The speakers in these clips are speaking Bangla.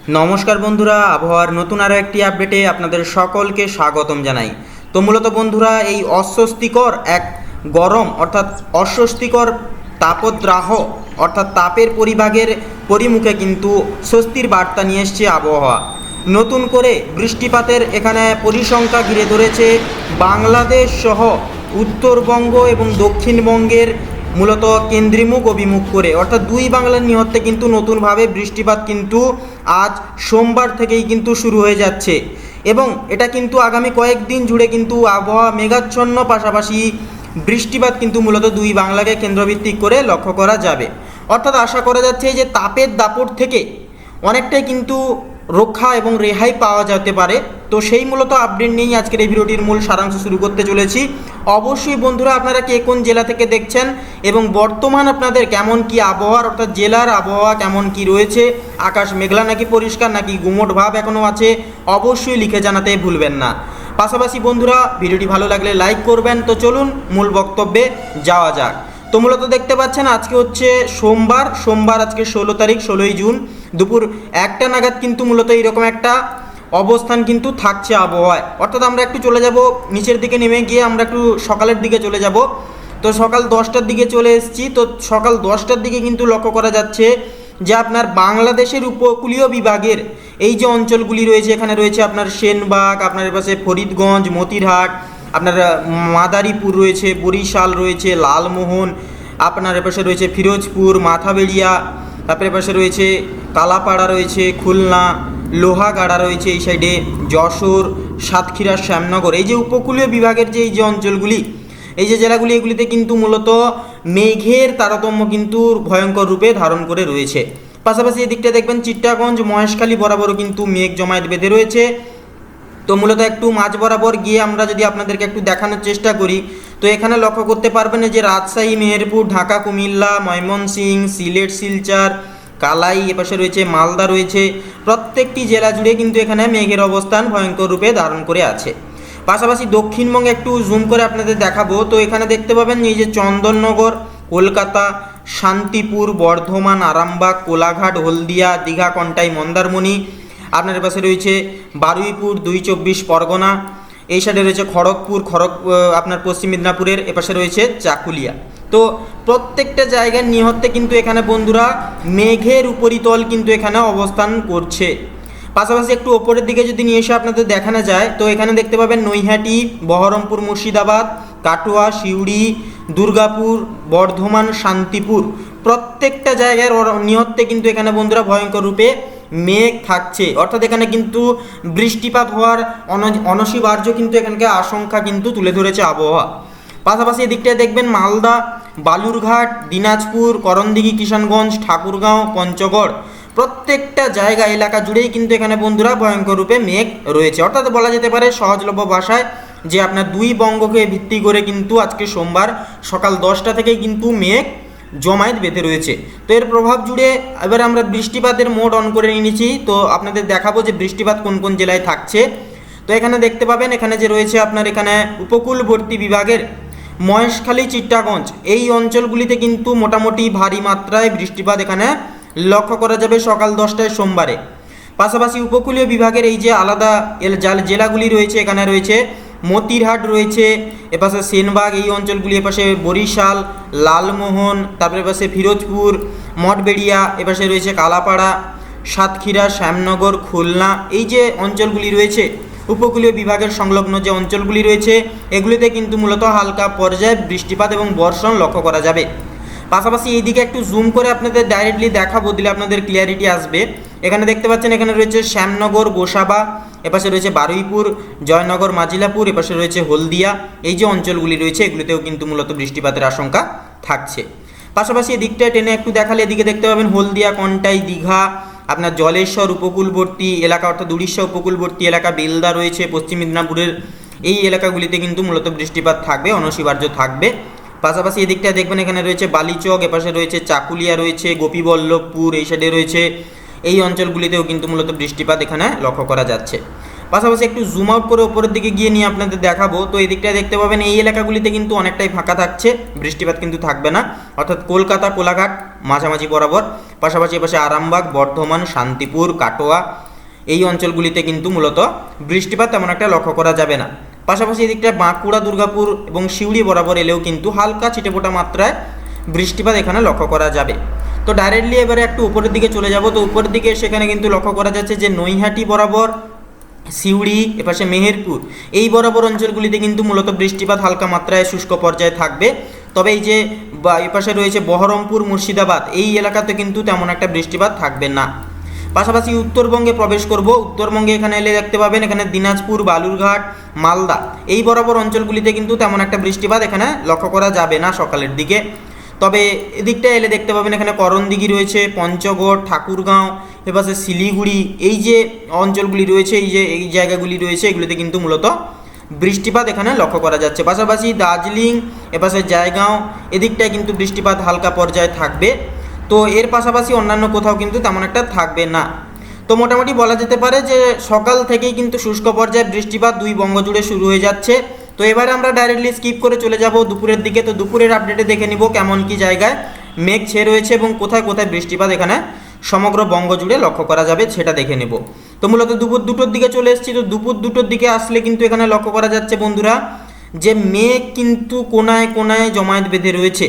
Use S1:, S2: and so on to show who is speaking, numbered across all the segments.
S1: নমস্কার বন্ধুরা, আবহাওয়ার নতুন আরও একটি আপডেটে আপনাদের সকলকে স্বাগতম জানাই। তো মূলত বন্ধুরা, এই অস্বস্তিকর এক গরম অর্থাৎ অস্বস্তিকর তাপদ্রাহ অর্থাৎ তাপের পরিভাগের পরিমুখে কিন্তু স্বস্তির বার্তা নিয়ে এসছে আবহাওয়া। নতুন করে বৃষ্টিপাতের এখানে পরিসংখ্যা ঘিরে ধরেছে বাংলাদেশ সহ উত্তরবঙ্গ এবং দক্ষিণবঙ্গের মূলত কেন্দ্রীমুখ অভিমুখ করে, অর্থাৎ দুই বাংলার নিহত্তে কিন্তু নতুনভাবে বৃষ্টিপাত কিন্তু আজ সোমবার থেকেই কিন্তু শুরু হয়ে যাচ্ছে এবং এটা কিন্তু আগামী কয়েকদিন জুড়ে কিন্তু আবহাওয়া মেঘাচ্ছন্ন, পাশাপাশি বৃষ্টিপাত কিন্তু মূলত দুই বাংলাকে কেন্দ্রভিত্তিক করে লক্ষ্য করা যাবে। অর্থাৎ আশা করা যাচ্ছে যে তাপের দাপট থেকে অনেকটাই কিন্তু রক্ষা এবং রেহাই পাওয়া যেতে পারে। তো সেই মূলত আপডেট নিয়েই আজকের এই ভিডিওটির মূল সারাংশ শুরু করতে চলেছি। অবশ্যই বন্ধুরা, আপনারা কে কোন জেলা থেকে দেখছেন এবং বর্তমান আপনাদের কেমন কি আবহাওয়ার অর্থাৎ জেলার আবহাওয়া কেমন কি রয়েছে, আকাশ মেঘলা নাকি পরিষ্কার নাকি গুমোট ভাব এখনও আছে, অবশ্যই লিখে জানাতে ভুলবেন না। পাশাপাশি বন্ধুরা, ভিডিওটি ভালো লাগলে লাইক করবেন। তো চলুন মূল বক্তব্যে যাওয়া যাক। তো মূলত দেখতে পাচ্ছেন আজকে হচ্ছে সোমবার আজকে 16 তারিখ, 16ই জুন দুপুর 1টা নাগাদ কিন্তু মূলত এইরকম একটা অবস্থান কিন্তু থাকছে আবহাওয়ায়। অর্থাৎ আমরা একটু চলে যাব নিচের দিকে, নেমে গিয়ে আমরা একটু সকালের দিকে চলে যাব। তো সকাল 10টার দিকে চলে এসেছি। তো সকাল 10টার দিকে কিন্তু লক্ষ্য করা যাচ্ছে যে আপনার বাংলাদেশের উপকূলীয় বিভাগের এই যে অঞ্চলগুলি রয়েছে, এখানে রয়েছে আপনার সেনবাগ, আপনার পাশে ফরিদগঞ্জ, মতিরহাট, আপনার মাদারীপুর রয়েছে, বরিশাল রয়েছে, লালমোহন, আপনার এপাশে রয়েছে ফিরোজপুর, মাথাবেড়িয়া, তারপরে পাশে রয়েছে কালাপাড়া রয়েছে, খুলনা, লোহাগাড়া রয়েছে এই সাইডে, যশোর, সাতক্ষীরা, শ্যামনগর, এই যে উপকূলীয় বিভাগের যে এই যে অঞ্চলগুলি, এই যে জেলাগুলি, এগুলিতে কিন্তু মূলত মেঘের তারতম্য কিন্তু ভয়ঙ্কর রূপে ধারণ করে রয়েছে। পাশাপাশি এদিকটা দেখবেন চিট্টাগঞ্জ, মহেশখালী বরাবরও কিন্তু মেঘ জমায়েত বেঁধে রয়েছে। তো মূলত একটু মাঝ বরাবর গিয়ে আমরা যদি আপনাদেরকে একটু দেখানোর চেষ্টা করি, তো এখানে লক্ষ্য করতে পারবেন যে রাজশাহী, মেহেরপুর, ঢাকা, কুমিল্লা, ময়মনসিংহ, সিলেট, শিলচর, কালাই, এপাশে রয়েছে মালদা রয়েছে, প্রত্যেকটি জেলা জুড়ে কিন্তু এখানে মেঘের অবস্থান ভয়ঙ্কর রূপে ধারণ করে আছে। পাশাপাশি দক্ষিণবঙ্গে একটু জুম করে আপনাদের দেখাবো। তো এখানে দেখতে পাবেন এই যে চন্দননগর, কলকাতা, শান্তিপুর, বর্ধমান, আরামবাগ, কোলাঘাট, হলদিয়া, দীঘা, কন্টাই, মন্দারমণি, আপনার পাশে রয়েছে বারুইপুর, 2 পরগনা, এই সাইডে রয়েছে খড়গপুর, আপনার পশ্চিম মেদিনীপুরের এপাশে রয়েছে চাকুলিয়া। তো প্রত্যেকটা জায়গার নিহত্তে কিন্তু এখানে বন্ধুরা মেঘের উপরিতল কিন্তু এখানে অবস্থান করছে। পাশাপাশি একটু ওপরের দিকে যদি নিয়ে এসে আপনাদের দেখানো যায়, তো এখানে দেখতে পাবেন নৈহাটি, বহরমপুর, মুর্শিদাবাদ, কাটোয়া, সিউড়ি, দুর্গাপুর, বর্ধমান, শান্তিপুর, প্রত্যেকটা জায়গার নিহত্তে কিন্তু এখানে বন্ধুরা ভয়ঙ্কর রূপে মেঘ থাকছে। অর্থাৎ এখানে কিন্তু বৃষ্টিপাত হওয়ার অনস্বীকার্য কিন্তু এখানকার আশঙ্কা কিন্তু তুলে ধরেছে আবহাওয়া। পাশাপাশি এদিকটায় দেখবেন মালদা, বালুরঘাট, দিনাজপুর, করণদিঘি, কিষানগঞ্জ, ঠাকুরগাঁও, পঞ্চগড়, প্রত্যেকটা জায়গা এলাকা জুড়েই কিন্তু এখানে বন্ধুরা ভয়ঙ্কর রূপে মেঘ রয়েছে। অর্থাৎ বলা যেতে পারে সহজলভ্য ভাষায় যে আপনার দুই বঙ্গকে ভিত্তি করে কিন্তু আজকে সোমবার সকাল 10টা থেকেই কিন্তু মেঘ জমায়েত বেঁধে রয়েছে। তো এর প্রভাব জুড়ে এবার আমরা বৃষ্টিপাতের মোড অন করে নিয়েছি। তো আপনাদের দেখাবো যে বৃষ্টিপাত কোন কোন জেলায় থাকছে। তো এখানে দেখতে পাবেন এখানে যে রয়েছে আপনার এখানে উপকূলবর্তী বিভাগের মহেশখালী, চিট্টাগঞ্জ, এই অঞ্চলগুলিতে কিন্তু মোটামুটি ভারী মাত্রায় বৃষ্টিপাত এখানে লক্ষ্য করা যাবে সকাল 10টায় সোমবারে। পাশাপাশি উপকূলীয় বিভাগের এই যে আলাদা জেলাগুলি রয়েছে, এখানে রয়েছে মতিরহাট রয়েছে, এপাশে সেনবাগ, এই অঞ্চলগুলি, এপাশে বরিশাল, লালমোহন, তারপরে এপাশে ফিরোজপুর, মঠবেড়িয়া, এপাশে রয়েছে কালাপাড়া, সাতক্ষীরা, শ্যামনগর, খুলনা, এই যে অঞ্চলগুলি রয়েছে উপকূলীয় বিভাগের সংলগ্ন যে অঞ্চলগুলি রয়েছে, এগুলিতে কিন্তু মূলত হালকা পর্যায়ে বৃষ্টিপাত এবং বর্ষণ লক্ষ্য করা যাবে। পাশাপাশি এইদিকে একটু জুম করে আপনাদের ডাইরেক্টলি দেখাবো, দিলে আপনাদের ক্লিয়ারিটি আসবে। এখানে দেখতে পাচ্ছেন এখানে রয়েছে শ্যামনগর, গোসাবা, এপাশে রয়েছে বারুইপুর, জয়নগর, মাজিলাপুর, এপাশে রয়েছে হলদিয়া, এই যে অঞ্চলগুলি রয়েছে এগুলিতেও কিন্তু মূলত বৃষ্টিপাতের আশঙ্কা থাকছে। পাশাপাশি এদিকটায় টেনে একটু দেখালে এদিকে দেখতে পাবেন হলদিয়া, কন্টাই, দীঘা, আপনার জলেশ্বর উপকূলবর্তী এলাকা অর্থাৎ উড়িষ্যা উপকূলবর্তী এলাকা, বেলদা রয়েছে পশ্চিম মেদিনীপুরের, এই এলাকাগুলিতে কিন্তু মূলত বৃষ্টিপাত থাকবে, অনস্বীকার্য থাকবে। পাশাপাশি এদিকটা দেখবেন এখানে রয়েছে বালিচক, এপাশে রয়েছে চাকুলিয়া রয়েছে, গোপীবল্লভপুর, এই সাইডে রয়েছে, এই অঞ্চলগুলিতেও কিন্তু মূলত বৃষ্টিপাত এখানে লক্ষ্য করা যাচ্ছে। পাশাপাশি একটু জুম আউট করে ওপরের দিকে গিয়ে নিয়ে আপনাদের দেখাবো। তো এই দিকটায় দেখতে পাবেন এই এলাকাগুলিতে কিন্তু অনেকটাই ফাঁকা থাকছে, বৃষ্টিপাত কিন্তু থাকবে না, অর্থাৎ কলকাতা কোলাঘাট মাঝামাঝি বরাবর, পাশাপাশি এপাশে আরামবাগ, বর্ধমান, শান্তিপুর, কাটোয়া এই অঞ্চলগুলিতে কিন্তু মূলত বৃষ্টিপাত তেমন একটা লক্ষ্য করা যাবে না। পাশাপাশি এদিকটায় বাঁকুড়া, দুর্গাপুর এবং সিউড়ি বরাবর এলেও কিন্তু হালকা ছিটেফোঁটা মাত্রায় বৃষ্টিপাত এখানে লক্ষ্য করা যাবে। তো ডাইরেক্টলি এবারে একটু উপরের দিকে চলে যাব। তো উপরের দিকে সেখানে কিন্তু লক্ষ্য করা যাচ্ছে যে নৈহাটি বরাবর, সিউড়ি, এপাশে মেহেরপুর এই বরাবর অঞ্চলগুলিতে কিন্তু মূলত বৃষ্টিপাত হালকা মাত্রায় শুষ্ক পর্যায়ে থাকবে। তবে এই যে এপাশে রয়েছে বহরমপুর, মুর্শিদাবাদ এই এলাকাতে কিন্তু তেমন একটা বৃষ্টিপাত থাকবে না। পাশাপাশি উত্তরবঙ্গে প্রবেশ করব। উত্তরবঙ্গে এখানে এলে দেখতে পাবেন এখানে দিনাজপুর, বালুরঘাট, মালদা এই বরাবর অঞ্চলগুলিতে কিন্তু তেমন একটা বৃষ্টিপাত এখানে লক্ষ্য করা যাবে না সকালের দিকে। তবে এদিকটা এলে দেখতে পাবেন এখানে করণদিঘি রয়েছে, পঞ্চগড়, ঠাকুরগাঁও, এপাশে শিলিগুড়ি এই যে অঞ্চলগুলি রয়েছে, এই জায়গাগুলি রয়েছে এগুলিতে কিন্তু মূলত বৃষ্টিপাত এখানে লক্ষ্য করা যাচ্ছে। পাশাপাশি দার্জিলিং, এপাশে জায়গাঁও এদিকটায় কিন্তু বৃষ্টিপাত হালকা পর্যায়ে থাকবে। তো এর পাশাপাশি অন্যান্য কোথাও কিন্তু তেমন একটা থাকবে না। তো মোটামুটি বলা যেতে পারে যে সকাল থেকেই কিন্তু শুষ্ক পর্যায়ে বৃষ্টিপাত দুই বঙ্গ জুড়ে শুরু হয়ে যাচ্ছে। তো এবারে আমরা ডাইরেক্টলি স্কিপ করে চলে যাব দুপুরের দিকে। তো দুপুরের আপডেটে দেখে নিব কেমন কি জায়গায় মেঘ ছেয়ে রয়েছে এবং কোথায় কোথায় বৃষ্টিপাত এখানে সমগ্র বঙ্গ জুড়ে লক্ষ্য করা যাবে সেটা দেখে নেব। তো মূলত দুপুর দুটোর দিকে চলে এসেছি। তো দুপুর দুটোর দিকে আসলে কিন্তু এখানে লক্ষ্য করা যাচ্ছে বন্ধুরা যে মেঘ কিন্তু কোনায় কোনায় জমায়েত বেঁধে রয়েছে।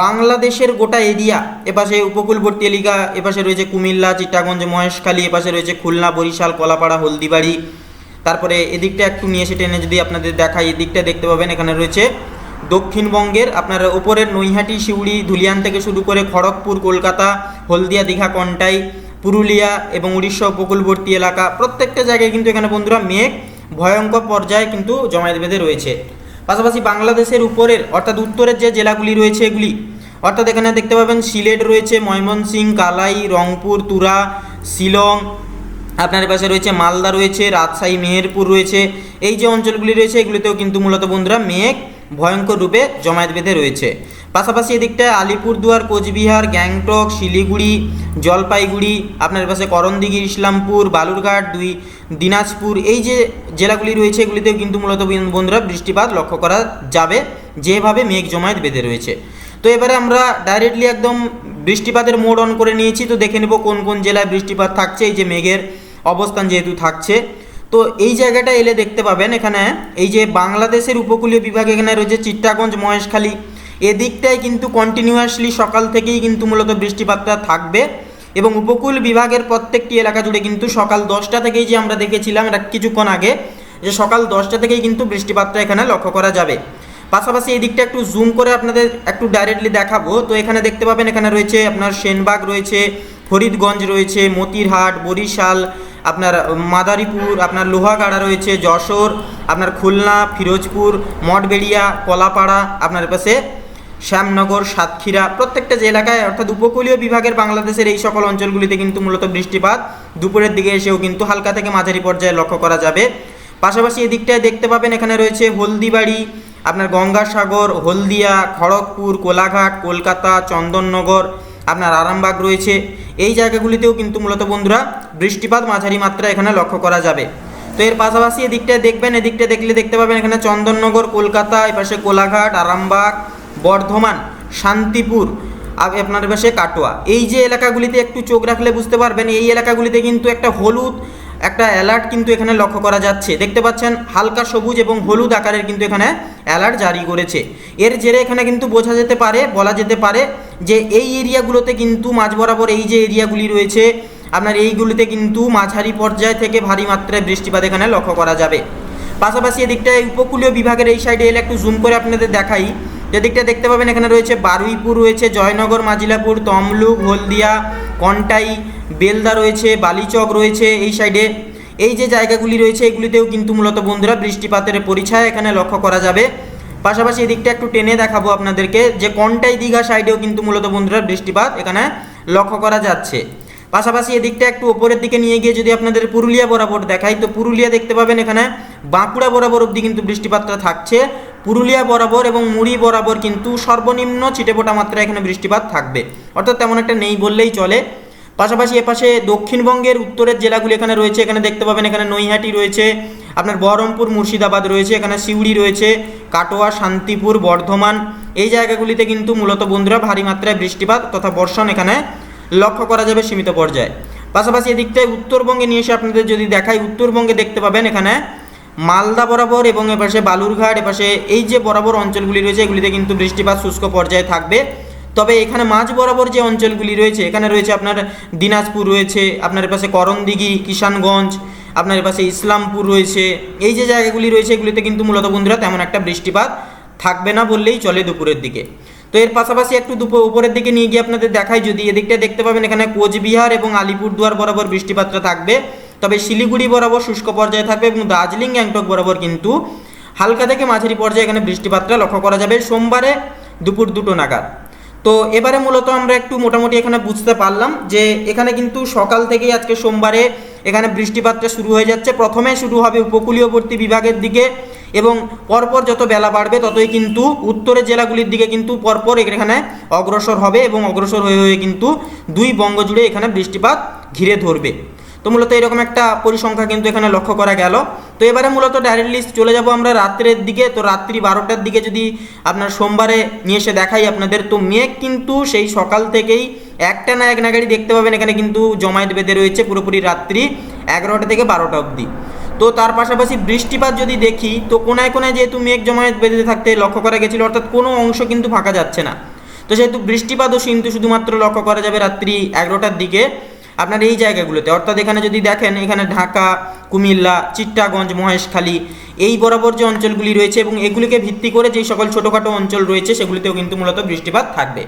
S1: বাংলাদেশের গোটা এরিয়া, এপাশে উপকূলবর্তী এলাকা, এপাশে রয়েছে কুমিল্লা, চিটাগঞ্জ, মহেশখালী, এপাশে রয়েছে খুলনা, বরিশাল, কলাপাড়া, হলদিবাড়ি, তারপরে এদিকটা একটু নিয়ে এসে টেনে যদি আপনাদের দেখাই এদিকটা দেখতে পাবেন এখানে রয়েছে দক্ষিণবঙ্গের আপনার উপরের নৈহাটি, সিউড়ি, ধুলিয়ান থেকে শুরু করে খড়গপুর, কলকাতা, হলদিয়া, দীঘা, কন্টাই, পুরুলিয়া এবং উড়িষ্যা উপকূলবর্তী এলাকা প্রত্যেকটা জায়গায় কিন্তু এখানে বন্ধুরা মেঘ ভয়ঙ্কর পর্যায়ে কিন্তু জমায়েত বেঁধে রয়েছে। পাশাপাশি বাংলাদেশের উপরের অর্থাৎ উত্তরের যে জেলাগুলি রয়েছে এগুলি অর্থাৎ এখানে দেখতে পাবেন সিলেট রয়েছে, ময়মনসিংহ, কালাই, রংপুর, তুরা, শিলং, আপনার পাশে রয়েছে মালদা রয়েছে, রাজশাহী, মেহেরপুর রয়েছে এই যে অঞ্চলগুলি রয়েছে এগুলিতেও কিন্তু মূলত বন্ধুরা মেঘ ভয়ঙ্কর রূপে জমায়েত বেঁধে রয়েছে। পাশাপাশি এদিকটায় আলিপুরদুয়ার, কোচবিহার, গ্যাংটক, শিলিগুড়ি, জলপাইগুড়ি, আপনার পাশে করণদিঘি, ইসলামপুর, বালুরঘাট, দিনাজপুর এই যে জেলাগুলি রয়েছে এগুলিতেও কিন্তু মূলত বন্ধুরা বৃষ্টিপাত লক্ষ্য করা যাবে যেভাবে মেঘ জমায়েত বেঁধে রয়েছে। তো এবারে আমরা ডাইরেক্টলি একদম বৃষ্টিপাতের মোড অন করে নিয়েছি। তো দেখে নেব কোন কোন জেলায় বৃষ্টিপাত থাকছে এই যে মেঘের অবস্থান যেহেতু থাকছে। তো এই জায়গাটা এলে দেখতে পাবেন এখানে এই যে বাংলাদেশের উপকূলীয় বিভাগ এখানে রয়েছে চিট্টাগঞ্জ, মহেশখালী এদিকটায় কিন্তু কন্টিনিউয়াসলি সকাল থেকেই কিন্তু মূলত বৃষ্টিপাতটা থাকবে এবং উপকূল বিভাগের প্রত্যেকটি এলাকা জুড়ে কিন্তু সকাল 10টা থেকেই যে আমরা দেখেছিলাম এটা কিছুক্ষণ আগে যে সকাল 10টা থেকেই কিন্তু বৃষ্টিপাতটা এখানে লক্ষ্য করা যাবে। পাশাপাশি এই দিকটা একটু জুম করে আপনাদের একটু ডাইরেক্টলি দেখাবো। তো এখানে দেখতে পাবেন এখানে রয়েছে আপনার সেনবাগ রয়েছে, ফরিদগঞ্জ রয়েছে, মতিরহাট, বরিশাল, আপনার মাদারীপুর, আপনার লোহাগাড়া রয়েছে, যশোর, আপনার খুলনা, ফিরোজপুর, মঠবেড়িয়া, কলাপাড়া, আপনার পাশে শ্যামনগর, সাতক্ষীরা প্রত্যেকটা যে এলাকায় অর্থাৎ উপকূলীয় বিভাগের বাংলাদেশের এই সকল অঞ্চলগুলিতে কিন্তু মূলত বৃষ্টিপাত দুপুরের দিকে এসেও কিন্তু হালকা থেকে মাঝারি পর্যায়ে লক্ষ্য করা যাবে। পাশাপাশি এদিকটায় দেখতে পাবেন এখানে রয়েছে হলদিবাড়ি, আপনার গঙ্গাসাগর, হলদিয়া, খড়গপুর, কোলাঘাট, কলকাতা, চন্দননগর, আপনার আরামবাগ রয়েছে এই জায়গাগুলিতেও কিন্তু মূলত বন্ধুরা বৃষ্টিপাত মাঝারি মাত্রা এখানে লক্ষ্য করা যাবে। তো এর পাশাপাশি এদিকটায় দেখবেন এদিকটা দেখলে দেখতে পাবেন এখানে চন্দননগর, কলকাতা, এপাশে কোলাঘাট, আরামবাগ, বর্ধমান, শান্তিপুর, আপনার পাশে কাটোয়া এই যে এলাকাগুলিতে একটু চোখ রাখলে বুঝতে পারবেন এই এলাকাগুলিতে কিন্তু একটা হলুদ একটা অ্যালার্ট কিন্তু এখানে লক্ষ্য করা যাচ্ছে। দেখতে পাচ্ছেন হালকা সবুজ এবং হলুদ আকারের কিন্তু এখানে অ্যালার্ট জারি করেছে। এর জেরে এখানে কিন্তু বোঝা যেতে পারে বলা যেতে পারে যে এই এরিয়াগুলোতে কিন্তু মাঝ বরাবর এই যে এরিয়াগুলি রয়েছে আপনার এইগুলিতে কিন্তু মাঝারি পর্যায় থেকে ভারী মাত্রায় বৃষ্টিপাত এখানে লক্ষ্য করা যাবে। পাশাপাশি এদিকটায় উপকূলীয় বিভাগের এই সাইডে এলে একটু জুম করে আপনাদের দেখাই যেদিকটা দেখতে পাবেন এখানে রয়েছে বারুইপুর রয়েছে, জয়নগর, মাজিলাপুর, তমলুক, হলদিয়া, কন্টাই, বেলদা রয়েছে, বালিচক রয়েছে এই সাইডে এই যে জায়গাগুলি রয়েছে এগুলিতেও কিন্তু মূলত বন্ধুরা বৃষ্টিপাতের পরিচয় এখানে লক্ষ্য করা যাবে। পাশাপাশি এদিকটা একটু টেনে দেখাবো আপনাদেরকে যে কন্টাই, দীঘা সাইডেও কিন্তু মূলত বন্ধুরা বৃষ্টিপাত এখানে লক্ষ্য করা যাচ্ছে। পাশাপাশি এদিকটা একটু ওপরের দিকে নিয়ে গিয়ে যদি আপনাদের পুরুলিয়া বরাবর দেখাই তো পুরুলিয়া দেখতে পাবেন এখানে বাঁকুড়া বরাবর অবধি কিন্তু বৃষ্টিপাতটা থাকছে। পুরুলিয়া বরাবর এবং মুড়ি বরাবর কিন্তু সর্বনিম্ন ছিটেফোঁটা মাত্রা এখানে বৃষ্টিপাত থাকবে অর্থাৎ তেমন একটা নেই বললেই চলে। পাশাপাশি এপাশে দক্ষিণবঙ্গের উত্তরের জেলাগুলি এখানে রয়েছে, এখানে দেখতে পাবেন এখানে নৈহাটি রয়েছে, আপনার বহরমপুর মুর্শিদাবাদ রয়েছে, এখানে সিউড়ি রয়েছে, কাটোয়া, শান্তিপুর, বর্ধমান, এই জায়গাগুলিতে কিন্তু মূলত বন্ধুরা ভারী মাত্রায় বৃষ্টিপাত তথা বর্ষণ এখানে লক্ষ্য করা যাবে সীমিত পর্যায়ে। পাশাপাশি এদিকটায় উত্তরবঙ্গে নিয়ে এসে আপনাদের যদি দেখাই, উত্তরবঙ্গে দেখতে পাবেন এখানে মালদা বরাবর এবং এপাশে বালুরঘাট, এপাশে এই যে বরাবর অঞ্চলগুলি রয়েছে এগুলিতে কিন্তু বৃষ্টিপাত শুষ্ক পর্যায়ে থাকবে। তবে এখানে মাঝ বরাবর যে অঞ্চলগুলি রয়েছে এখানে রয়েছে আপনার দিনাজপুর রয়েছে, আপনার এপাশে করণদিঘি, কিষানগঞ্জ, আপনার এপাশে ইসলামপুর রয়েছে, এই যে জায়গাগুলি রয়েছে এগুলিতে কিন্তু মূলত বন্ধুরা তেমন একটা বৃষ্টিপাত থাকবে না বললেই চলে দুপুরের দিকে। তো এর পাশাপাশি একটু উপরের দিকে নিয়ে গিয়ে আপনাদের দেখাই, যদি এদিকটা দেখতে পাবেন এখানে কোচবিহার এবং আলিপুরদুয়ার বরাবর বৃষ্টিপাতটা থাকবে, তবে শিলিগুড়ি বরাবর শুষ্ক পর্যায়ে থাকবে এবং দার্জিলিং, গ্যাংটক বরাবর কিন্তু হালকা থেকে মাঝারি পর্যায়ে এখানে বৃষ্টিপাতটা লক্ষ্য করা যাবে সোমবারে দুপুর 2টো নাগাদ। তো এবারে মূলত আমরা একটু মোটামুটি এখানে বুঝতে পারলাম যে এখানে কিন্তু সকাল থেকেই আজকে সোমবারে এখানে বৃষ্টিপাতটা শুরু হয়ে যাচ্ছে। প্রথমে শুরু হবে উপকূলীয়বর্তী বিভাগের দিকে এবং পরপর যত বেলা বাড়বে ততই কিন্তু উত্তরের জেলাগুলির দিকে কিন্তু পরপর এখানে অগ্রসর হবে এবং অগ্রসর হয়ে হয়ে কিন্তু 2 বঙ্গ জুড়ে এখানে বৃষ্টিপাত ঘিরে ধরবে। তো মূলত এরকম একটা পরিসংখ্যা কিন্তু এখানে লক্ষ্য করা গেল। তো এবারে মূলত ডাইরেক্টলি চলে যাব আমরা রাত্রের দিকে। তো রাত্রি 12টার দিকে যদি আপনার সোমবারে নিয়ে এসে দেখাই আপনাদের, তো মেঘ কিন্তু সেই সকাল থেকেই একটা না এক নাগাড়ি দেখতে পাবেন এখানে কিন্তু জমায়েত বেঁধে রয়েছে পুরোপুরি রাত্রি 11টা থেকে 12টা অবধি। তো তার পাশাপাশি বৃষ্টিপাত যদি দেখি, তো কোনায় কোনায় যেহেতু মেঘ জমায়েত বেঁধে থাকতে লক্ষ্য করা গেছিলো, অর্থাৎ কোনো অংশ কিন্তু ফাঁকা যাচ্ছে না। তো সেহেতু বৃষ্টিপাতও কিন্তু শুধুমাত্র লক্ষ্য করা যাবে রাত্রি 11টার দিকে আপনার এই জায়গাগুলোতে। অর্থাৎ এখানে যদি দেখেন এখানে ঢাকা, কুমিল্লা, চিট্টাগঞ্জ, মহেশখালী, এই বরাবর যে অঞ্চলগুলি রয়েছে এবং এগুলিকে ভিত্তি করে যেই সকল ছোটোখাটো অঞ্চল রয়েছে সেগুলিতেও কিন্তু মূলত বৃষ্টিপাত থাকবে।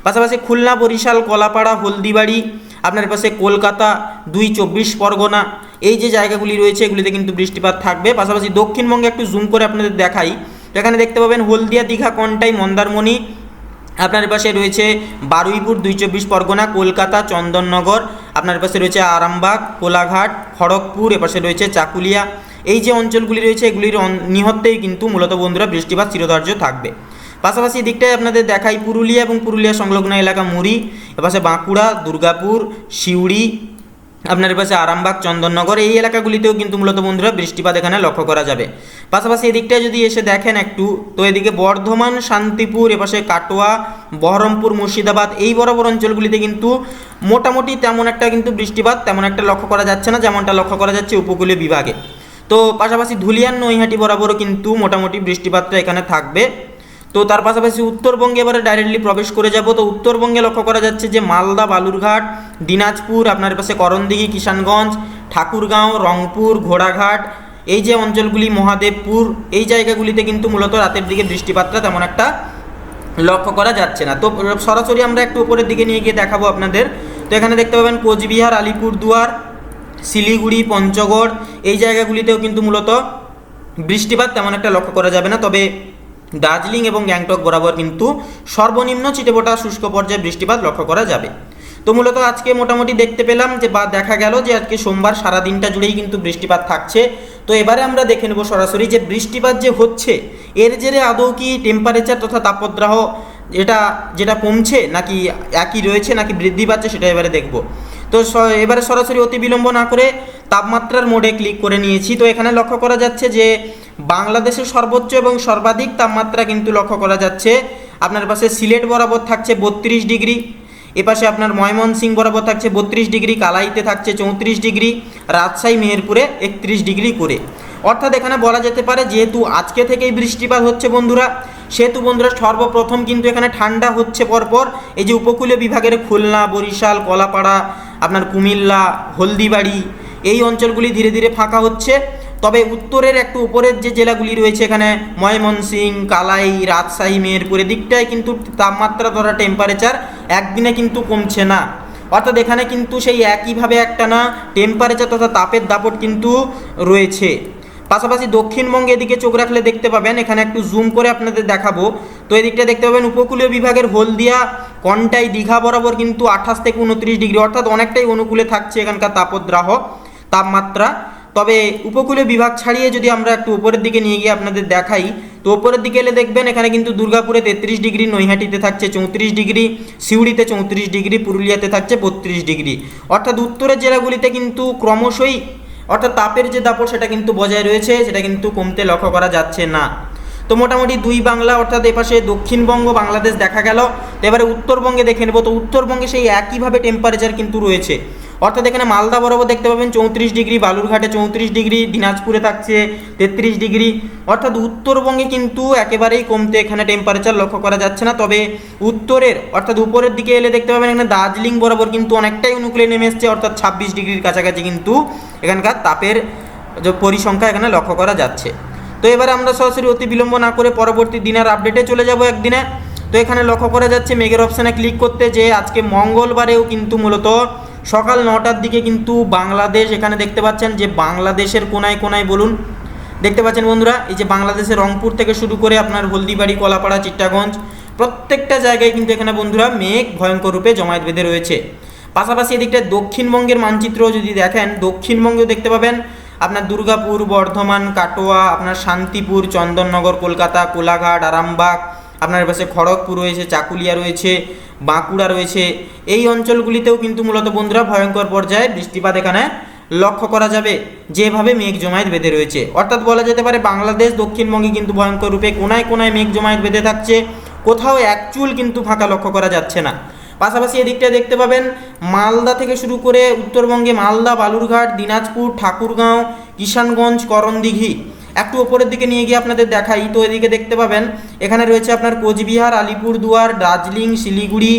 S1: পাশাপাশি খুলনা, বরিশাল, কলাপাড়া, হলদিবাড়ি, আপনার পাশে কলকাতা, 2 24 পরগনা, এই যে জায়গাগুলি রয়েছে এগুলিতে কিন্তু বৃষ্টিপাত থাকবে। পাশাপাশি দক্ষিণবঙ্গে একটু জুম করে আপনাদের দেখাই, এখানে দেখতে পাবেন হলদিয়া, দীঘা, কন্টাই, মন্দারমণি, আপনার পাশে রয়েছে বারুইপুর, 2 24 পরগনা, কলকাতা, চন্দননগর, আপনার পাশে রয়েছে আরামবাগ, কোলাঘাট, খড়গপুর, এপাশে রয়েছে চাকুলিয়া, এই যে অঞ্চলগুলি রয়েছে এগুলির নিহত্তেই কিন্তু মূলত বন্ধুরা বৃষ্টিপাত চিরধার্য থাকবে। পাশাপাশি দিকটায় আপনাদের দেখাই পুরুলিয়া এবং পুরুলিয়া সংলগ্ন এলাকা মুড়ি, এপাশে বাঁকুড়া, দুর্গাপুর, সিউড়ি, আপনার পাশে আরামবাগ, চন্দননগর, এই এলাকাগুলিতেও কিন্তু মূলত বন্ধুরা বৃষ্টিপাত এখানে লক্ষ্য করা যাবে। পাশাপাশি এদিকটায় যদি এসে দেখেন একটু, তো এদিকে বর্ধমান, শান্তিপুর, এপাশে কাটোয়া, বহরমপুর, মুর্শিদাবাদ, এই বরাবর অঞ্চলগুলিতে কিন্তু মোটামুটি তেমন একটা কিন্তু বৃষ্টিপাত তেমন একটা লক্ষ্য করা যাচ্ছে না, যেমনটা লক্ষ্য করা যাচ্ছে উপকূলীয় বিভাগে। তো পাশাপাশি ধুলিয়ান, নৈহাটি বরাবরও কিন্তু মোটামুটি বৃষ্টিপাতটা এখানে থাকবে। তো তার পাশাপাশি উত্তরবঙ্গে এবারে ডাইরেক্টলি প্রবেশ করে যাব। তো উত্তরবঙ্গে লক্ষ্য করা যাচ্ছে যে মালদা, বালুরঘাট, দিনাজপুর, আপনার পাশে করণদিঘি, কিষানগঞ্জ, ঠাকুরগাঁও, রংপুর, ঘোড়াঘাট, এই যে অঞ্চলগুলি, মহাদেবপুর, এই জায়গাগুলিতে কিন্তু মূলত রাতের দিকে বৃষ্টিপাতটা তেমন একটা লক্ষ্য করা যাচ্ছে না। তো সরাসরি আমরা একটু উপরের দিকে নিয়ে গিয়ে দেখাবো আপনাদের। তো এখানে দেখতে পাবেন কোচবিহার, আলিপুরদুয়ার, শিলিগুড়ি, পঞ্চগড়, এই জায়গাগুলিতেও কিন্তু মূলত বৃষ্টিপাত তেমন একটা লক্ষ্য করা যাবে না। তবে দার্জিলিং এবং গ্যাংটক বরাবর কিন্তু সর্বনিম্ন চিটেফোঁটা শুষ্ক পর্যায়ে বৃষ্টিপাত লক্ষ্য করা যাবে। তো মূলত আজকে মোটামুটি দেখতে পেলাম যে বা দেখা গেল যে আজকে সোমবার সারা দিনটা জুড়েই কিন্তু বৃষ্টিপাত থাকছে। তো এবারে আমরা দেখে নেব সরাসরি যে বৃষ্টিপাত যে হচ্ছে এর জেরে আদৌ কি টেম্পারেচার তথা তাপদ্রাহ যেটা কমছে নাকি একই রয়েছে নাকি বৃদ্ধি পাচ্ছে সেটা এবারে দেখব। তো এবারে সরাসরি অতি বিলম্ব না করে তাপমাত্রার মোডে ক্লিক করে নিয়েছি। তো এখানে লক্ষ্য করা যাচ্ছে যে বাংলাদেশের সর্বোচ্চ এবং সর্বাধিক তাপমাত্রা কিন্তু লক্ষ্য করা যাচ্ছে আপনার পাশে সিলেট বরাবর থাকছে 32 ডিগ্রি, এপাশে আপনার ময়মনসিংহ বরাবর থাকছে 32 ডিগ্রি, কালাইতে থাকছে 34 ডিগ্রি, রাজশাহী, মেহেরপুরে 31 ডিগ্রি করে। অর্থাৎ এখানে বলা যেতে পারে যেহেতু আজকে থেকেই বৃষ্টিপাত হচ্ছে বন্ধুরা, সেহেতু বন্ধুরা সর্বপ্রথম কিন্তু এখানে ঠান্ডা হচ্ছে পরপর এই যে উপকূলীয় বিভাগের খুলনা, বরিশাল, কলাপাড়া, আপনার কুমিল্লা, হলদিবাড়ি, এই অঞ্চলগুলি ধীরে ধীরে ফাঁকা হচ্ছে। তবে উত্তরের একটু উপরের যে জেলাগুলি রয়েছে এখানে ময়মনসিংহ, কালাই, রাজশাহী, মেহেরপুরের দিকটায় কিন্তু তাপমাত্রা ধরা টেম্পারেচার একদিনে কিন্তু কমছে না। অর্থাৎ এখানে কিন্তু সেই একইভাবে একটা না টেম্পারেচার তথা তাপের দাপট কিন্তু রয়েছে। পাশাপাশি দক্ষিণবঙ্গে এদিকে চোখ রাখলে দেখতে পাবেন, এখানে একটু জুম করে আপনাদের দেখাবো। তো এদিকটা দেখতে পাবেন উপকূলীয় বিভাগের হলদিয়া, কন্টাই, দীঘা বরাবর কিন্তু 28 থেকে 29 ডিগ্রি, অর্থাৎ অনেকটাই অনুকূলে থাকছে এখানকার তাপদ্রাহ তাপমাত্রা। তবে উপকূলীয় বিভাগ ছাড়িয়ে যদি আমরা একটু উপরের দিকে নিয়ে গিয়ে আপনাদের দেখাই, তো উপরের দিকে এলে দেখবেন এখানে কিন্তু দুর্গাপুরে 33 ডিগ্রি, নৈহাটিতে থাকছে 34 ডিগ্রি, সিউড়িতে 34 ডিগ্রি, পুরুলিয়াতে থাকছে 32 ডিগ্রি। অর্থাৎ উত্তরের জেলাগুলিতে কিন্তু ক্রমশই অর্থাৎ তাপের যে দাপট সেটা কিন্তু বজায় রয়েছে, সেটা কিন্তু কমতে লক্ষ্য করা যাচ্ছে না। তো মোটামুটি দুই বাংলা অর্থাৎ এপাশে দক্ষিণবঙ্গ বাংলাদেশ দেখা গেল। তো এবারে উত্তরবঙ্গে দেখে নেব। তো উত্তরবঙ্গে সেই একইভাবে টেম্পারেচার কিন্তু রয়েছে, অর্থাৎ এখানে মালদা বরাবর দেখতে পাবেন 34 ডিগ্রি, বালুরঘাটে 34 ডিগ্রি, দিনাজপুরে থাকছে 33 ডিগ্রি। অর্থাৎ উত্তরবঙ্গে কিন্তু একেবারেই কমতে এখানে টেম্পারেচার লক্ষ্য করা যাচ্ছে না। তবে উত্তরের অর্থাৎ উপরের দিকে এলে দেখতে পাবেন এখানে দার্জিলিং বরাবর কিন্তু অনেকটাই অনুকূলে নেমে এসছে, অর্থাৎ 26 ডিগ্রির কাছাকাছি কিন্তু এখানকার তাপের যে পরিসংখ্যা এখানে লক্ষ্য করা যাচ্ছে। তো এবারে আমরা সরাসরি অতি বিলম্ব না করে পরবর্তী দিনের আপডেটে চলে যাব একদিনে। তো এখানে লক্ষ্য করা যাচ্ছে মেঘের অপশানে ক্লিক করতে যে আজকে মঙ্গলবারেও কিন্তু মূলত সকাল 9টার দিকে কিন্তু বাংলাদেশ এখানে দেখতে পাচ্ছেন যে বাংলাদেশের কোনায় কোনায় বলুন দেখতে পাচ্ছেন বন্ধুরা, এই যে বাংলাদেশের রংপুর থেকে শুরু করে আপনার হলদিবাড়ি, কলাপাড়া, চিট্টাগঞ্জ প্রত্যেকটা জায়গায় কিন্তু এখানে বন্ধুরা মেঘ ভয়ঙ্কর রূপে জমায়েত বেঁধে রয়েছে। পাশাপাশি এদিকটা দক্ষিণবঙ্গের মানচিত্র যদি দেখেন, দক্ষিণবঙ্গেও দেখতে পাবেন আপনার দুর্গাপুর, বর্ধমান, কাটোয়া, আপনার শান্তিপুর, চন্দননগর, কলকাতা, কোলাঘাট, আরামবাগ, আপনার পাশে খড়গপুর রয়েছে, চাকুলিয়া রয়েছে, বাঁকুড়া রয়েছে। এই অঞ্চলগুলিতেও কিন্তু মূলত বন্ধুরা ভয়ঙ্কর পর্যায়ে বৃষ্টিপাত এখানে লক্ষ্য করা যাবে, যেভাবে মেঘ জমায়েত বেঁধে রয়েছে। অর্থাৎ বলা যেতে পারে বাংলাদেশ দক্ষিণবঙ্গে কিন্তু ভয়ঙ্কর রূপে কোনায় কোনায় মেঘ জমায়েত বেঁধে থাকছে, কোথাও এক চুল কিন্তু ফাঁকা লক্ষ্য করা যাচ্ছে না। পাশাপাশি এদিকটা দেখতে পাবেন মালদা থেকে শুরু করে উত্তরবঙ্গে মালদা, বালুরঘাট, দিনাজপুর, ঠাকুরগাঁও, কিষানগঞ্জ, করণদিঘি একটু ওপরের দিকে নিয়ে গিয়ে আপনাদের দেখাই। তো এদিকে দেখতে পাবেন এখানে রয়েছে আপনার কোচবিহার, আলিপুরদুয়ার, দার্জিলিং, শিলিগুড়ি,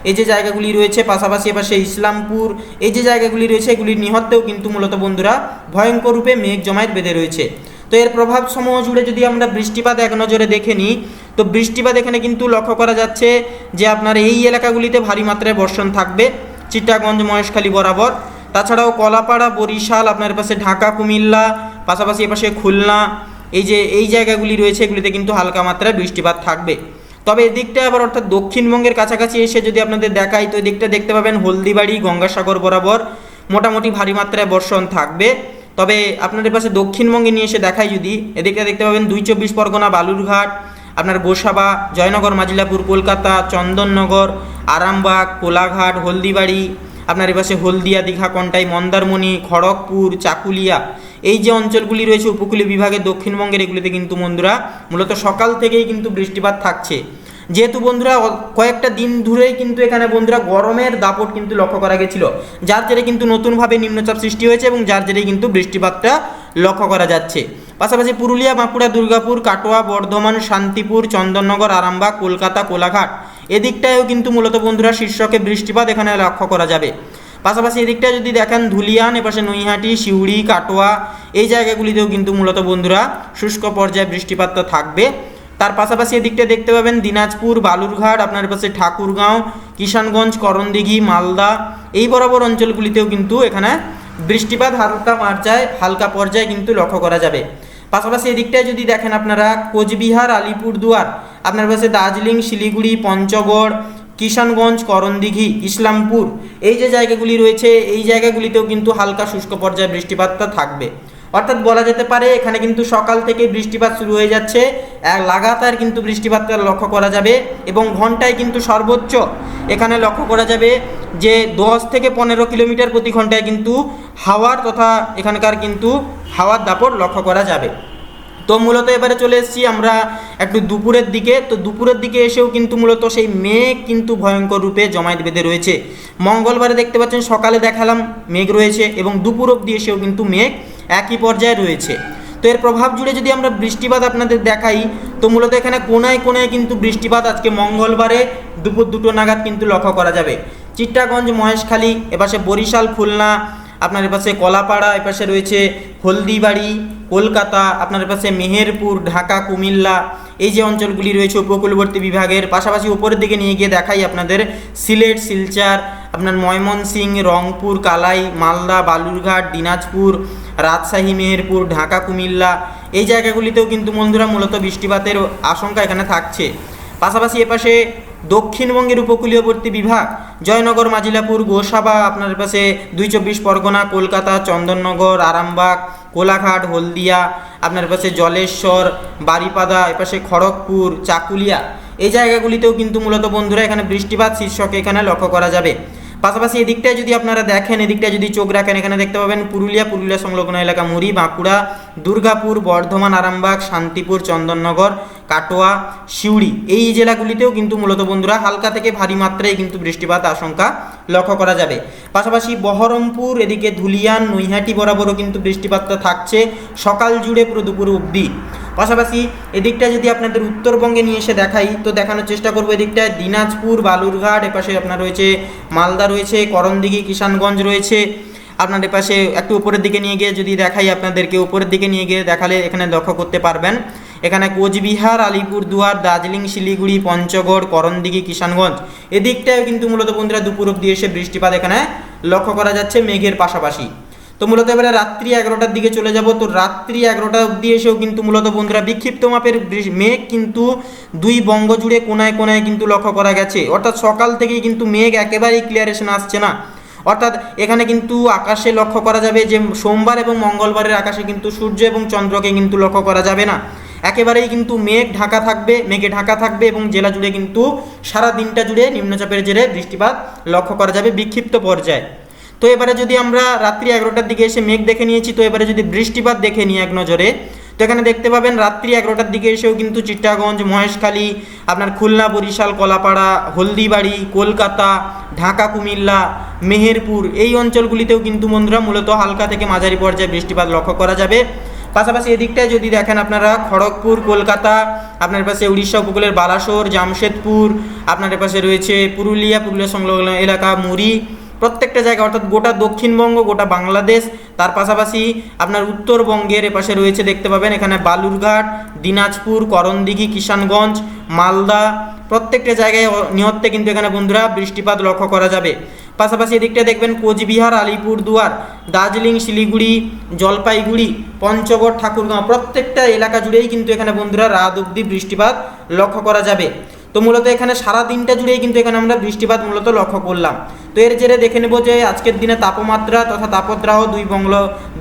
S1: এই যে জায়গাগুলি রয়েছে, পাশাপাশি এপাশে ইসলামপুর, এই যে জায়গাগুলি রয়েছে এগুলির নিহত্তেও কিন্তু মূলত বন্ধুরা ভয়ঙ্কর রূপে মেঘ জমায়েত বেঁধে রয়েছে। তো এর প্রভাব সমূহ জুড়ে যদি আমরা বৃষ্টিপাত এক নজরে দেখে নিই, তো বৃষ্টিপাত এখানে কিন্তু লক্ষ্য করা যাচ্ছে যে আপনার এই এলাকাগুলিতে ভারী মাত্রায় বর্ষণ থাকবে, চিটাগঞ্জ, মহেশখালী বরাবর। তাছাড়াও কলাপাড়া, বরিশাল, আপনার পাশে ঢাকা, কুমিল্লা, পাশাপাশি এপাশে খুলনা, এই জায়গাগুলি রয়েছে এগুলিতে কিন্তু হালকা মাত্রায় বৃষ্টিপাত থাকবে। তবে এদিকটা আবার অর্থাৎ দক্ষিণবঙ্গের কাছাকাছি এসে যদি আপনাদের দেখাই, তো এদিকটা দেখতে পাবেন হলদিবাড়ি, গঙ্গাসাগর বরাবর মোটামুটি ভারী মাত্রায় বর্ষণ থাকবে। তবে আপনাদের পাশে দক্ষিণবঙ্গে নিয়ে এসে দেখাই যদি, এদিকটা দেখতে পাবেন 2 পরগনা, বালুরঘাট, আপনার গোসাবা, জয়নগর, মাজিলাপুর, কলকাতা, চন্দননগর, আরামবাগ, কোলাঘাট, হলদিবাড়ি, আপনার এপাশে হলদিয়া, দীঘা, কন্টাই, মন্দারমণি, খড়গপুর, চাকুলিয়া, এই যে অঞ্চলগুলি রয়েছে উপকূলীয় বিভাগের দক্ষিণবঙ্গের, এগুলিতে কিন্তু বন্ধুরা মূলত সকাল থেকেই কিন্তু বৃষ্টিপাত থাকছে। যেহেতু বন্ধুরা কয়েকটা দিন ধরেই কিন্তু এখানে বন্ধুরা গরমের দাপট কিন্তু লক্ষ্য করা গেছিল, যার জেরে কিন্তু নতুনভাবে নিম্নচাপ সৃষ্টি হয়েছে এবং যার জেরে কিন্তু বৃষ্টিপাতটা লক্ষ্য করা যাচ্ছে। পাশাপাশি পুরুলিয়া, বাঁকুড়া, দুর্গাপুর, কাটোয়া, বর্ধমান, শান্তিপুর, চন্দননগর, আরামবাগ, কলকাতা, কোলাঘাট এদিকটায়ও কিন্তু মূলত বন্ধুরা শীর্ষকে বৃষ্টিপাত এখানে লক্ষ্য করা যাবে। পাশাপাশি এদিকটা যদি দেখেন ধুলিয়ান, এপাশে নৈহাটি, সিউড়ি, কাটোয়া, এই জায়গাগুলিতেও কিন্তু মূলত বন্ধুরা শুষ্ক পর্যায়ে বৃষ্টিপাতটা থাকবে। তার পাশাপাশি এদিকটা দেখতে পাবেন দিনাজপুর, বালুরঘাট, আপনার পাশে ঠাকুরগাঁও, কিষানগঞ্জ, করণদিঘি, মালদা, এই বরাবর অঞ্চলগুলিতেও কিন্তু এখানে বৃষ্টিপাত হালকা পর্যায়ে কিন্তু লক্ষ্য করা যাবে। পাশাপাশি এদিকটায় যদি দেখেন আপনারা কোচবিহার, আলিপুরদুয়ার, আপনার পাশে দার্জিলিং, শিলিগুড়ি, পঞ্চগড়, কিষানগঞ্জ, করণদিঘি, ইসলামপুর, এই যে জায়গাগুলি রয়েছে এই জায়গাগুলিতেও কিন্তু হালকা শুষ্ক পর্যায়ে বৃষ্টিপাতটা থাকবে। অর্থাৎ বলা যেতে পারে এখানে কিন্তু সকাল থেকে বৃষ্টিপাত শুরু হয়ে যাচ্ছে, লাগাতার কিন্তু বৃষ্টিপাতটা লক্ষ্য করা যাবে এবং ঘন্টায় কিন্তু সর্বোচ্চ এখানে লক্ষ্য করা যাবে যে 10 থেকে 15 কিলোমিটার প্রতি ঘন্টায় কিন্তু হাওয়ার তথা এখানকার কিন্তু হাওয়ার দাপট লক্ষ্য করা যাবে। তো মূলত এবারে চলে এসেছি আমরা একটু দুপুরের দিকে। তো দুপুরের দিকে এসেও কিন্তু মূলত সেই মেঘ কিন্তু ভয়ঙ্কর রূপে জমায়েত বেঁধে রয়েছে। মঙ্গলবারে দেখতে পাচ্ছেন সকালে দেখালাম মেঘ রয়েছে এবং দুপুর অবধি এসেও কিন্তু মেঘ একই পর্যায়ে রয়েছে। তো এর প্রভাব জুড়ে যদি আমরা বৃষ্টিপাত আপনাদের দেখাই, তো মূলত এখানে কোনায় কোনায় কিন্তু বৃষ্টিপাত আজকে মঙ্গলবারে দুপুর 2টো নাগাদ কিন্তু লক্ষ্য করা যাবে। চিট্টাগঞ্জ, মহেশখালী, এপাশে বরিশাল, খুলনা, আপনার এপাশে কলাপাড়া, এপাশে রয়েছে হলদিবাড়ি, কলকাতা, আপনার পাশে মেহেরপুর, ঢাকা, কুমিল্লা, এই যে অঞ্চলগুলি রয়েছে উপকূলবর্তী বিভাগের। পাশাপাশি উপরের দিকে নিয়ে গিয়ে দেখাই আপনাদের সিলেট, শিলচর, আপনার ময়মনসিংহ, রংপুর, কালাই, মালদা, বালুরঘাট, দিনাজপুর, রাজশাহী, মেহেরপুর, ঢাকা, কুমিল্লা, এই জায়গাগুলিতেও কিন্তু বন্ধুরা মূলত বৃষ্টিপাতের আশঙ্কা এখানে থাকছে। পাশাপাশি এপাশে দক্ষিণবঙ্গের উপকূলীয়বর্তী বিভাগ জয়নগর, মাজিলাপুর, গোসাবা, আপনার পাশে 2 পরগনা, কলকাতা, চন্দননগর, আরামবাগ, কোলাঘাট, হলদিয়া, আপনার পাশে জলেশ্বর, বারিপাদা, এপাশে খড়গপুর, চাকুলিয়া, এই জায়গাগুলিতেও কিন্তু মূলত বন্ধুরা এখানে বৃষ্টিপাত শীর্ষকে এখানে লক্ষ্য করা যাবে। পাশাপাশি এদিকটায় যদি আপনারা দেখেন, এদিকটায় যদি চোখ রাখেন, এখানে দেখতে পাবেন পুরুলিয়া সংলগ্ন এলাকা মুড়ি, বাঁকুড়া, দুর্গাপুর, বর্ধমান, আরামবাগ, শান্তিপুর, চন্দননগর, কাটোয়া, সিউড়ি, এই জেলাগুলিতেও কিন্তু মূলত বন্ধুরা হালকা থেকে ভারী মাত্রায় কিন্তু বৃষ্টিপাত আশঙ্কা লক্ষ্য করা যাবে। পাশাপাশি বহরমপুর, এদিকে ধুলিয়ান, নৈহাটি বরাবরও কিন্তু বৃষ্টিপাতটা থাকছে সকাল জুড়ে পুরো দুপুর অবধি। পাশাপাশি এদিকটা যদি আপনাদের উত্তরবঙ্গে নিয়ে এসে দেখাই, তো দেখানোর চেষ্টা করবো এদিকটায় দিনাজপুর, বালুরঘাট, এপাশে আপনার রয়েছে মালদা রয়েছে, করণদিঘি, কিষানগঞ্জ রয়েছে। আপনার এপাশে একটু উপরের দিকে নিয়ে গিয়ে যদি দেখাই আপনাদেরকে, উপরের দিকে নিয়ে গিয়ে দেখালে এখানে লক্ষ্য করতে পারবেন এখানে কোচবিহার, আলিপুরদুয়ার, দার্জিলিং, শিলিগুড়ি, পঞ্চগড়, করণদিঘি, কিষানগঞ্জ, এদিকটায় কিন্তু মূলত বন্ধুরা দুপুর অবধি এসে বৃষ্টিপাত এখানে লক্ষ্য করা যাচ্ছে মেঘের পাশাপাশি। তো মূলত এবারে রাত্রি 11টার দিকে চলে যাব। তো রাত্রি 11টা অবধি এসেও কিন্তু মূলত বন্ধুরা বিক্ষিপ্ত মাপের মেঘ কিন্তু দুই বঙ্গ জুড়ে কোনায় কোনায় কিন্তু লক্ষ্য করা গেছে। অর্থাৎ সকাল থেকেই কিন্তু মেঘ একেবারেই ক্লিয়ারেশন আসছে না। অর্থাৎ এখানে কিন্তু আকাশে লক্ষ্য করা যাবে যে সোমবার এবং মঙ্গলবারের আকাশে কিন্তু সূর্য এবং চন্দ্রকে কিন্তু লক্ষ্য করা যাবে না। একেবারেই কিন্তু মেঘে ঢাকা থাকবে এবং জেলা জুড়ে কিন্তু সারা দিনটা জুড়ে নিম্নচাপের জেরে বৃষ্টিপাত লক্ষ্য করা যাবে বিক্ষিপ্ত পর্যায়ে। তো এবারে যদি আমরা রাত্রি 11টার দিকে এসে মেঘ দেখে নিয়েছি, তো এবারে যদি বৃষ্টিপাত দেখে নিই এক নজরে, তো এখানে দেখতে পাবেন রাত্রি 11টার দিকে এসেও কিন্তু চিটাগঞ্জ, মহেশখালী, আপনার খুলনা, বরিশাল, কলাপাড়া, হলদিবাড়ি, কলকাতা, ঢাকা, কুমিল্লা, মেহেরপুর, এই অঞ্চলগুলিতেও কিন্তু বন্ধুরা মূলত হালকা থেকে মাঝারি পর্যায়ে বৃষ্টিপাত লক্ষ্য করা যাবে। পাশাপাশি এদিকটায় যদি দেখেন আপনারা খড়গপুর, কলকাতা, আপনার পাশে উড়িষ্যা উপকূলের বালাসোর, জামশেদপুর, আপনার পাশে রয়েছে পুরুলিয়া সংলগ্ন এলাকা মুড়ি, প্রত্যেকটা জায়গা অর্থাৎ গোটা দক্ষিণবঙ্গ, গোটা বাংলাদেশ, তার পাশাপাশি আপনার উত্তরবঙ্গের এপাশে রয়েছে দেখতে পাবেন এখানে বালুরঘাট, দিনাজপুর, করণদিঘি, কিষানগঞ্জ, মালদা, প্রত্যেকটা জায়গায় নিহত্তে কিন্তু এখানে বন্ধুরা বৃষ্টিপাত লক্ষ্য করা যাবে। পাশাপাশি এদিকটা দেখবেন কোচবিহার, আলিপুরদুয়ার, দার্জিলিং, শিলিগুড়ি, জলপাইগুড়ি, পঞ্চগড়, ঠাকুরগাঁও, প্রত্যেকটা এলাকা জুড়েই কিন্তু এখানে বন্ধুরা রাত অবধি বৃষ্টিপাত লক্ষ্য করা যাবে। তো মূলত এখানে সারা দিনটা জুড়েই কিন্তু এখানে আমরা বৃষ্টিপাত মূলত লক্ষ্য করলাম। তো এর জেরে দেখে নেব যে আজকের দিনে তাপমাত্রা তথা তাপদ্রাহ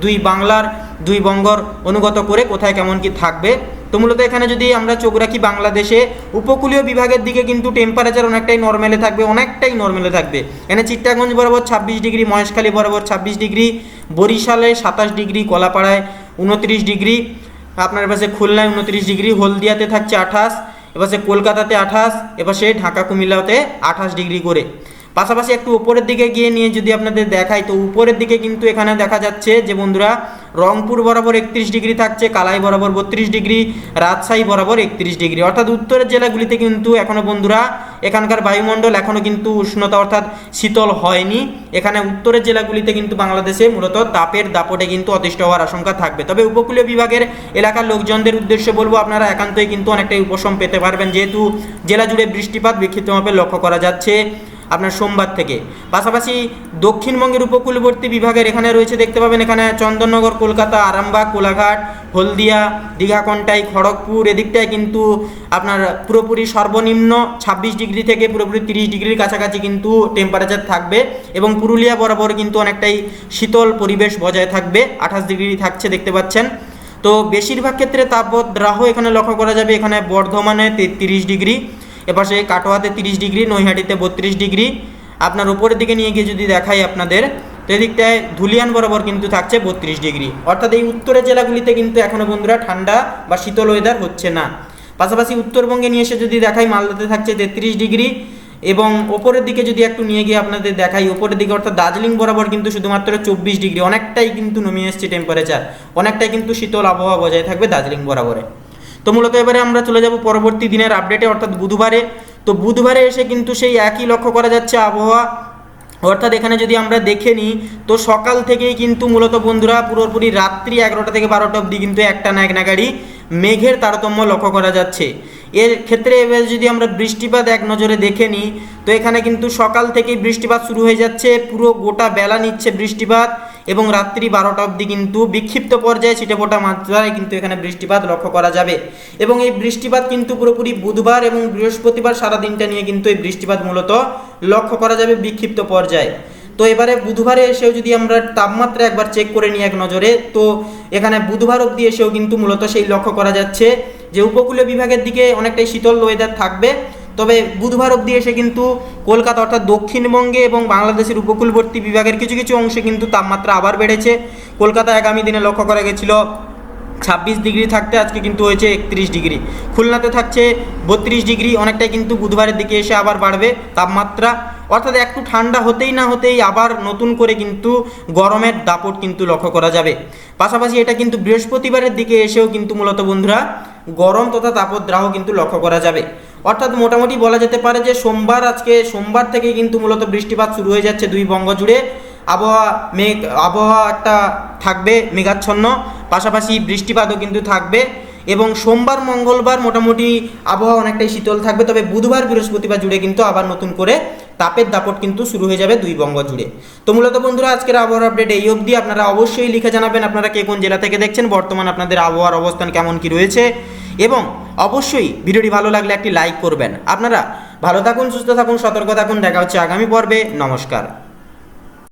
S1: দুই বাংলার দুই বঙ্গর অনুগত করে কোথায় কেমন কি থাকবে। তো মূলত এখানে যদি আমরা চোখ রাখি বাংলাদেশে উপকূলীয় বিভাগের দিকে কিন্তু টেম্পারেচার অনেকটাই নর্মালে থাকবে। এখানে চিট্টাগঞ্জ বরাবর 26 ডিগ্রি, মহেশখালী বরাবর 26 ডিগ্রি, বরিশালে 27 ডিগ্রি, কলাপাড়ায় 29 ডিগ্রি, আপনার পাশে খুলনায় 29 ডিগ্রি, হলদিয়াতে থাকছে 28, এপাশে কলকাতাতে 28, এপাশে ঢাকা, কুমিল্লাতে 28 ডিগ্রি করে। পাশাপাশি একটু উপরের দিকে গিয়ে নিয়ে যদি আপনাদের দেখাই, তো উপরের দিকে কিন্তু এখানে দেখা যাচ্ছে যে বন্ধুরা রংপুর বরাবর 31 ডিগ্রি থাকছে, কালাই বরাবর 32 ডিগ্রি, রাজশাহী বরাবর 31 ডিগ্রি। অর্থাৎ উত্তরের জেলাগুলিতে কিন্তু এখনও বন্ধুরা এখানকার বায়ুমণ্ডল এখনও কিন্তু উষ্ণতা অর্থাৎ শীতল হয়নি। এখানে উত্তরের জেলাগুলিতে কিন্তু বাংলাদেশে মূলত তাপের দাপটে কিন্তু অতিষ্ঠ হওয়ার আশঙ্কা থাকবে। তবে উপকূলীয় বিভাগের এলাকার লোকজনদের উদ্দেশ্যে বলবো আপনারা একান্তই কিন্তু অনেকটাই উপশম পেতে পারবেন, যেহেতু জেলা জুড়ে বৃষ্টিপাত বিক্ষিপ্তভাবে লক্ষ্য করা যাচ্ছে আপনার সোমবার থেকে। পাশাপাশি দক্ষিণবঙ্গের উপকূলবর্তী বিভাগের এখানে রয়েছে দেখতে পাবেন এখানে চন্দননগর, কলকাতা, আরামবাগ, কোলাঘাট, হলদিয়া, দীঘাকন্টাই, খড়গপুর, এদিকটায় কিন্তু আপনার পুরোপুরি সর্বনিম্ন 26 ডিগ্রি থেকে পুরোপুরি 30 ডিগ্রির কাছাকাছি কিন্তু টেম্পারেচার থাকবে এবং পুরুলিয়া বরাবর কিন্তু অনেকটাই শীতল পরিবেশ বজায় থাকবে, 28 ডিগ্রি থাকছে দেখতে পাচ্ছেন। তো বেশিরভাগ ক্ষেত্রে তাপদ্রাহ এখানে লক্ষ্য করা যাবে। এখানে বর্ধমানে 33 ডিগ্রি, এপাশে কাটোয়াতে 30 ডিগ্রি, নৈহাটিতে 32 ডিগ্রি। আপনার উপরের দিকে নিয়ে গিয়ে যদি দেখাই আপনাদের, তো এদিকটায় ধুলিয়ান বরাবর কিন্তু থাকছে 32 ডিগ্রি। অর্থাৎ এই উত্তরের জেলাগুলিতে কিন্তু এখনও বন্ধুরা ঠান্ডা বা শীতল ওয়েদার হচ্ছে না। পাশাপাশি উত্তরবঙ্গে নিয়ে এসে যদি দেখাই, মালদাতে থাকছে 33 ডিগ্রি এবং ওপরের দিকে যদি একটু নিয়ে গিয়ে আপনাদের দেখাই, ওপরের দিকে অর্থাৎ দার্জিলিং বরাবর কিন্তু শুধুমাত্র 24 ডিগ্রি, অনেকটাই কিন্তু নেমে এসছে টেম্পারেচার, অনেকটাই কিন্তু শীতল আবহাওয়া বজায় থাকবে দার্জিলিং বরাবরে। তো মূলত এবারে আমরা চলে যাব পরবর্তী দিনের আপডেটে অর্থাৎ বুধবারে। তো বুধবারে এসে কিন্তু সেই একই লক্ষ্য করা যাচ্ছে আবহাওয়া। অর্থাৎ এখানে যদি আমরা দেখে নিই, তো সকাল থেকেই কিন্তু মূলত বন্ধুরা পুরোপুরি রাত্রি 11টা থেকে 12টা অবধি কিন্তু একটানা এক নাগাড়ি মেঘের তারতম্য লক্ষ্য করা যাচ্ছে। এর ক্ষেত্রে এবার যদি আমরা বৃষ্টিপাত এক নজরে দেখে নিই, তো এখানে কিন্তু সকাল থেকেই বৃষ্টিপাত শুরু হয়ে যাচ্ছে, পুরো গোটা বেলা নিচ্ছে বৃষ্টিপাত এবং রাত্রি 12টা অবধি কিন্তু বিক্ষিপ্ত পর্যায়ে ছিটেফোঁটা মাত্রায় কিন্তু এখানে বৃষ্টিপাত লক্ষ্য করা যাবে। এবং এই বৃষ্টিপাত কিন্তু পুরোপুরি বুধবার এবং বৃহস্পতিবার সারা দিনটা নিয়ে কিন্তু এই বৃষ্টিপাত মূলত লক্ষ্য করা যাবে বিক্ষিপ্ত পর্যায়ে। তো এবারে বুধবারে এসেও যদি আমরা তাপমাত্রা একবার চেক করে নিই এক নজরে, তো এখানে বুধবার অবধি এসেও কিন্তু মূলত সেই লক্ষ্য করা যাচ্ছে যে উপকূলীয় বিভাগের দিকে অনেকটাই শীতল ওয়েদার থাকবে। তবে বুধবার অবধি এসে কিন্তু কলকাতা অর্থাৎ দক্ষিণবঙ্গে এবং বাংলাদেশের উপকূলবর্তী বিভাগের কিছু কিছু অংশে কিন্তু তাপমাত্রা আবার বেড়েছে। কলকাতা আগামী দিনে লক্ষ্য করা গেছিল 26 ডিগ্রি থাকতে, আজকে কিন্তু হয়েছে 31 ডিগ্রি। খুলনাতে থাকছে 32 ডিগ্রি, অনেকটাই কিন্তু বুধবারের দিকে এসে আবার বাড়বে তাপমাত্রা। অর্থাৎ একটু ঠান্ডা হতেই না হতেই আবার নতুন করে কিন্তু গরমের দাপট কিন্তু লক্ষ্য করা যাবে। পাশাপাশি এটা কিন্তু বৃহস্পতিবারের দিকে এসেও কিন্তু মূলত বন্ধুরা গরম তথা তাপদাহ কিন্তু লক্ষ্য করা যাবে। অর্থাৎ মোটামুটি বলা যেতে পারে যে আজকে সোমবার থেকে কিন্তু মূলত বৃষ্টিপাত শুরু হয়ে যাচ্ছে দুই বঙ্গ জুড়ে। আবহাওয়া একটা থাকবে মেঘাচ্ছন্ন, পাশাপাশি বৃষ্টিপাতও কিন্তু থাকবে। এবং সোমবার মঙ্গলবার মোটামুটি আবহাওয়া অনেকটাই শীতল থাকবে। তবে বুধবার বৃহস্পতিবার জুড়ে কিন্তু আবার নতুন করে তাপের দাপট কিন্তু শুরু হয়ে যাবে দুই বঙ্গ জুড়ে। তো মূলত বন্ধুরা আজকের আবহাওয়ার আপডেট এই অবধি। আপনারা অবশ্যই লিখে জানাবেন আপনারা কে কোন জেলা থেকে দেখছেন, বর্তমান আপনাদের আবহাওয়ার অবস্থান কেমন কি রয়েছে, এবং অবশ্যই ভিডিওটি ভালো লাগলে একটি লাইক করবেন। আপনারা ভালো থাকুন, সুস্থ থাকুন, সতর্ক থাকুন। দেখা হচ্ছে আগামী পর্বে। নমস্কার।